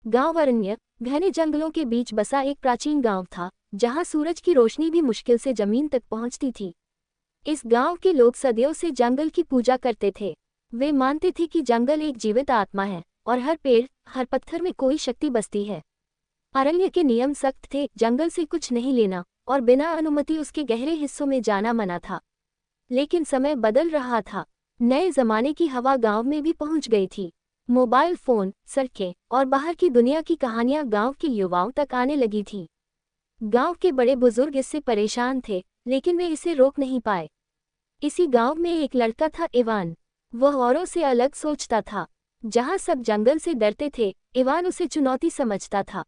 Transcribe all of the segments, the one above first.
गांव अरण्य, घने जंगलों के बीच बसा एक प्राचीन गांव था, जहां सूरज की रोशनी भी मुश्किल से जमीन तक पहुंचती थी। इस गांव के लोग सदियों से जंगल की पूजा करते थे। वे मानते थे कि जंगल एक जीवित आत्मा है और हर पेड़, हर पत्थर में कोई शक्ति बसती है। अरण्य के नियम सख्त थे, जंगल से कुछ नहीं लेना और बिना अनुमति उसके गहरे हिस्सों में जाना मना था। लेकिन समय बदल रहा था। नए जमाने की हवा गांव में भी पहुंच गई थी। मोबाइल फोन, सड़कें और बाहर की दुनिया की कहानियां गांव के युवाओं तक आने लगी थीं। गांव के बड़े बुजुर्ग इससे परेशान थे, लेकिन वे इसे रोक नहीं पाए। इसी गांव में एक लड़का था, इवान। वह औरों से अलग सोचता था। जहां सब जंगल से डरते थे, इवान उसे चुनौती समझता था।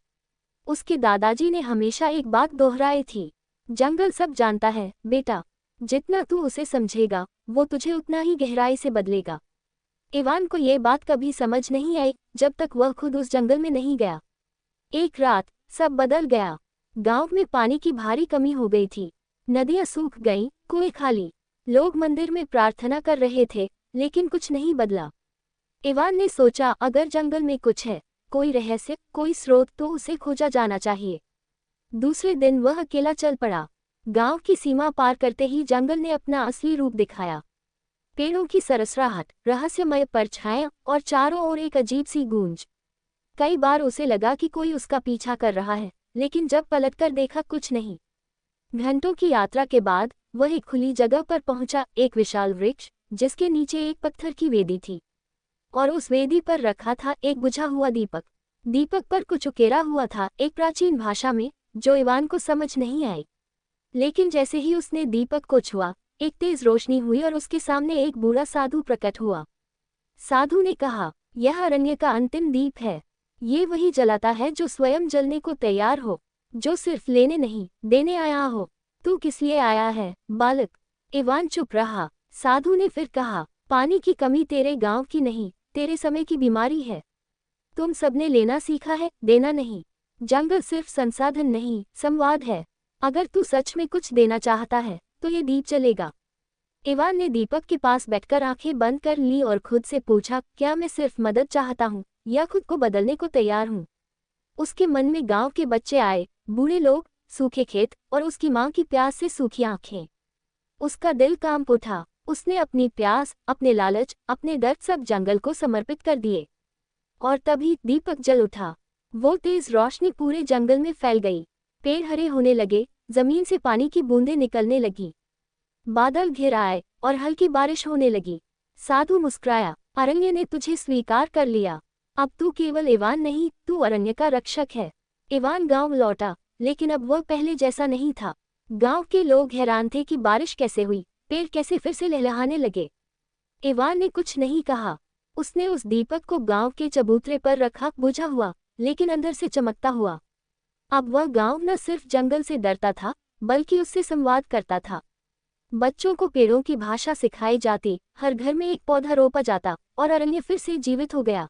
उसके दादाजी ने हमेशा एक बात दोहराई थी, जंगल सब जानता है बेटा, जितना तू उसे समझेगा वो तुझे उतना ही गहराई से बदलेगा। इवान को ये बात कभी समझ नहीं आई जब तक वह खुद उस जंगल में नहीं गया। एक रात सब बदल गया। गांव में पानी की भारी कमी हो गई थी। नदियां सूख गईं, कुएं खाली। लोग मंदिर में प्रार्थना कर रहे थे, लेकिन कुछ नहीं बदला। इवान ने सोचा, अगर जंगल में कुछ है, कोई रहस्य, कोई स्रोत, तो उसे खोजा जाना चाहिए। दूसरे दिन वह अकेला चल पड़ा। गांव की सीमा पार करते ही जंगल ने अपना असली रूप दिखाया। पेड़ों की सरसराहट, रहस्यमय परछाइयां और चारों ओर एक अजीब सी गूंज। कई बार उसे लगा कि कोई उसका पीछा कर रहा है, लेकिन जब पलटकर देखा, कुछ नहीं। घंटों की यात्रा के बाद वह एक खुली जगह पर पहुंचा, एक विशाल वृक्ष जिसके नीचे एक पत्थर की वेदी थी और उस वेदी पर रखा था एक बुझा हुआ दीपक। दीपक पर कुछ उकेरा हुआ था, एक प्राचीन भाषा में, जो इवान को समझ नहीं आई। लेकिन जैसे ही उसने दीपक को छुआ, एक तेज रोशनी हुई और उसके सामने एक बूढ़ा साधु प्रकट हुआ। साधु ने कहा, यह अरण्य का अंतिम दीप है। ये वही जलाता है जो स्वयं जलने को तैयार हो, जो सिर्फ लेने नहीं, देने आया हो। तू किस लिए आया है, बालक? इवान चुप रहा। साधु ने फिर कहा, पानी की कमी तेरे गांव की नहीं, तेरे समय की बीमारी है। तुम सबने लेना सीखा है, देना नहीं। जंगल सिर्फ संसाधन नहीं, संवाद है। अगर तू सच में कुछ देना चाहता है, तो ये दीप जलेगा। इवान ने दीपक के पास बैठकर आंखें बंद कर ली और खुद से पूछा, क्या मैं सिर्फ मदद चाहता हूँ या खुद को बदलने को तैयार हूँ? उसके मन में गांव के बच्चे आए, बूढ़े लोग, सूखे खेत और उसकी माँ की प्यास से सूखी आंखें। उसका दिल कांप उठा। उसने अपनी प्यास, अपने लालच, अपने दर्द सब जंगल को समर्पित कर दिए। और तभी दीपक जल उठा। वो तेज रोशनी पूरे जंगल में फैल गई। पेड़ हरे होने लगे, जमीन से पानी की बूंदें निकलने लगी। बादल घिर आए और हल्की बारिश होने लगी। साधु मुस्कुराया, अरण्य ने तुझे स्वीकार कर लिया। अब तू केवल इवान नहीं, तू अरण्य का रक्षक है। इवान गांव लौटा, लेकिन अब वह पहले जैसा नहीं था। गांव के लोग हैरान थे कि बारिश कैसे हुई, पेड़ कैसे फिर से लहलहाने लगे। इवान ने कुछ नहीं कहा। उसने उस दीपक को गांव के चबूतरे पर रखा, बुझा हुआ, लेकिन अंदर से चमकता हुआ। अब वह गांव न सिर्फ जंगल से डरता था, बल्कि उससे संवाद करता था। बच्चों को पेड़ों की भाषा सिखाई जाती, हर घर में एक पौधा रोपा जाता और अरण्य फिर से जीवित हो गया।